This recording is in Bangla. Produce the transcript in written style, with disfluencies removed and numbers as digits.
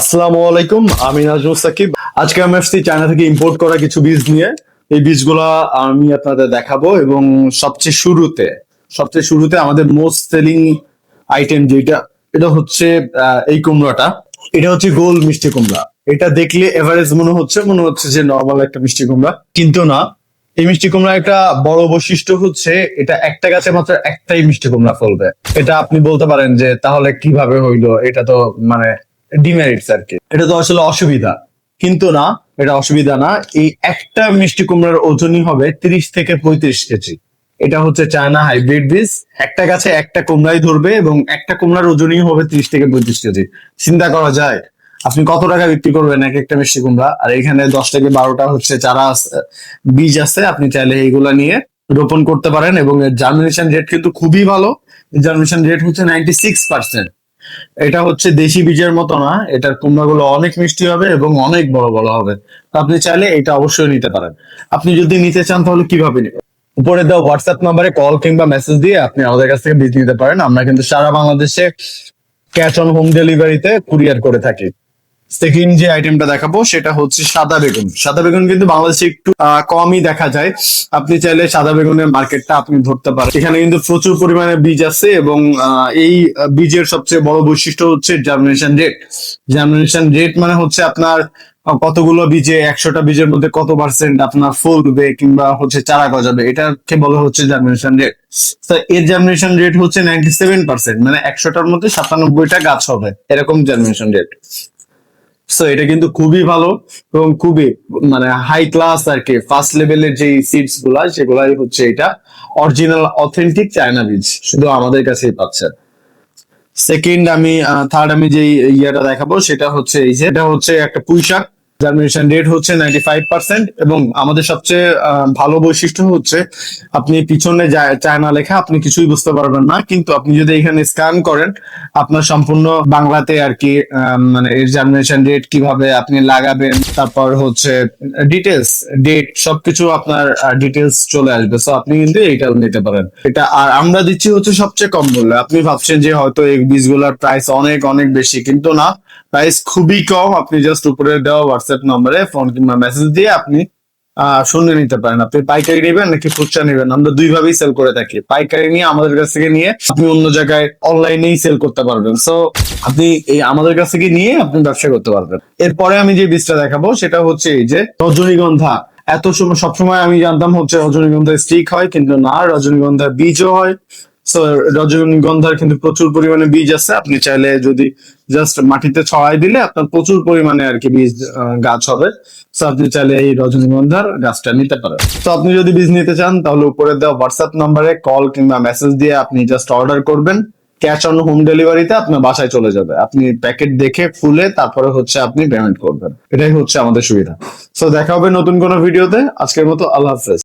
আসসালামু আলাইকুম, আমি নাজমুল সাকিব। আজকে আমি আসছি চায়না থেকে ইম্পোর্ট করা কিছু বীজ নিয়ে। এই বীজগুলা আমি আপনাদের দেখাবো এবং সবচেয়ে শুরুতে আমাদের মোস্ট সেলিং আইটেম যেটা, এটা হচ্ছে এই কুমড়াটা। এটা হচ্ছে গোল মিষ্টি কুমড়া। এটা দেখলে এভারেজ মনে হচ্ছে যে নর্মাল একটা মিষ্টি কুমড়া, কিন্তু না। এই মিষ্টি কুমড়া একটা বড় বৈশিষ্ট্য হচ্ছে এটা একটা গাছে মাত্র একটাই মিষ্টি কুমড়া ফলবে। এটা আপনি বলতে পারেন যে তাহলে কিভাবে হইলো, এটা তো মানে ডিমেরিটস আর কি, এটা তো আসলে অসুবিধা। কিন্তু না, এটা অসুবিধা না। এই একটা মিষ্টি কুমড়ার ওজনই হবে 30 থেকে 35 কেজি। এটা হচ্ছে চায়না হাইব্রিড বীজ। একটা গাছে একটা কুমড়াই ধরবে এবং একটা কুমড়ার ওজনই হবে 30 থেকে 35 কেজি। চিন্তা করা যায় আপনি কত টাকা বিক্রি করবেন এক একটা মিষ্টি কুমড়া। আর এখানে 10 থেকে 12টা হচ্ছে চারা বীজ আছে। আপনি চাইলে এইগুলা নিয়ে রোপণ করতে পারেন এবং এর জার্মিনেশন রেট কিন্তু খুবই ভালো। জার্মিনেশন রেট হচ্ছে 96%। এটা হচ্ছে দেশি বীজের মতো না, এটার কুমড়াগুলো অনেক মিষ্টি হবে এবং অনেক বড় বড় হবে। তো আপনি চাইলে এটা অবশ্যই নিতে পারেন। আপনি যদি নিতে চান তাহলে কিভাবে নেবেন? উপরে দেওয়া হোয়াটসঅ্যাপ নাম্বারে কল কিংবা মেসেজ দিয়ে আপনি আমাদের কাছ থেকে বীজ নিতে পারেন। আমরা কিন্তু সারা বাংলাদেশে ক্যাশ অন হোম ডেলিভারিতে কুরিয়ার করে থাকি। সেকেন্ড যে আইটেমটা দেখাবো সেটা হচ্ছে সাদা বেগুন। সাদা বেগুন কিন্তু বাংলাদেশে একটু কমই দেখা যায়। আপনি চাইলে সাদা বেগুনের মার্কেটটা আপনি ধরতে পারেন। এখানে কিন্তু প্রচুর পরিমাণে বীজ আছে এবং এই বীজের সবচেয়ে বড় বৈশিষ্ট্য হচ্ছে জার্মিনেশন রেট। জার্মিনেশন রেট মানে হচ্ছে আপনার কতগুলো বীজে, 100টা বীজের মধ্যে কত পার্সেন্ট আপনার ফলবে কিংবা হচ্ছে চারা গজাবে, এটাকে বলা হচ্ছে জার্মিনেশন রেট। তো এর জার্মিনেশন রেট হচ্ছে 97%, মানে 100টার মধ্যে 97টা গাছ হবে, এরকম জার্মিনেশন রেট। সো এটা কিন্তু খুবই ভালো এবং খুবই মানে হাই ক্লাস আর কি। ফার্স্ট লেভেলের যে সিডস গুলা, সেগুলাই হচ্ছে এটা অরিজিনাল অথেন্টিক চায়না বীজ, শুধু আমাদের কাছেই পাচ্ছেন। সেকেন্ড আমি থার্ড আমি যে ইয়েটা দেখাবো সেটা হচ্ছে এই যে, এটা হচ্ছে একটা পুঁই শাক। জার্মিনেশন রেট হচ্ছে 95% এবং আমাদের সবচেয়ে ভালো বৈশিষ্ট্য হচ্ছে আপনি পিছনে চায়না লেখা, আপনি কিছুই বুঝতে পারবেন না, কিন্তু আপনি যদি এখানে স্ক্যান করেন আপনার সম্পূর্ণ বাংলাতে আর কি মানে এর জার্মিনেশন রেট কিভাবে আপনি লাগাবেন, তারপর হচ্ছে ডিটেলস, ডেট, সবকিছু আপনার ডিটেলস চলে আসবে। সো আপনি কিন্তু এইটা নিতে পারেন। এটা আর আমরা দিচ্ছি হচ্ছে সবচেয়ে কম মূল্যে। আপনি ভাবছেন যে হয়তো এই বীজগুলোর প্রাইস অনেক অনেক বেশি, কিন্তু না, প্রাইস খুবই কম। আপনি জাস্ট উপরে দেওয়া হোয়াটসঅ্যাপ নম্বরে ফোন কিংবা মেসেজ দিয়ে আপনি শুনে নিতে পারেন। আপনি পাইকারি নেবেন নাকি খুচরা নেবেন, আমরা দুইভাবেই সেল করে থাকি। পাইকারি নিয়ে আমাদের কাছ থেকে নিয়ে আপনি অন্য জায়গায় অনলাইনেই সেল করতে পারবেন। সো আপনি এই আমাদের কাছ থেকে নিয়ে আপনি ব্যবসা করতে পারবেন। এরপরে আমি যে বীজটা দেখাবো সেটা হচ্ছে এই যে রজনীগন্ধা। এত সময় সবসময় আমি জানতাম হচ্ছে রজনীগন্ধা স্টিক হয়, কিন্তু না, রজনীগন্ধা বীজও হয়। সো রজনীগন্ধার কিন্তু প্রচুর পরিমাণে বীজ আছে। আপনি চাইলে যদি জাস্ট মাটিতে ছড়াই দিলে আপনার প্রচুর পরিমাণে আর কি বীজ গাছ হবে। সো আপনি চাইলে এই রজনীগন্ধার গাছটা নিতে পারেন। তো আপনি যদি বীজ নিতে চান তাহলে উপরে দেওয়া হোয়াটসঅ্যাপ নাম্বারে কল কিংবা মেসেজ দিয়ে আপনি জাস্ট অর্ডার করবেন। ক্যাশ অন হোম ডেলিভারিতে আপনার বাসায় চলে যাবে। আপনি প্যাকেট দেখে খুলে তারপরে হচ্ছে আপনি পেমেন্ট করবেন। এটাই হচ্ছে আমাদের সুবিধা। সো দেখা হবে নতুন কোনো ভিডিওতে। আজকের মতো আল্লাহ হাফেজ।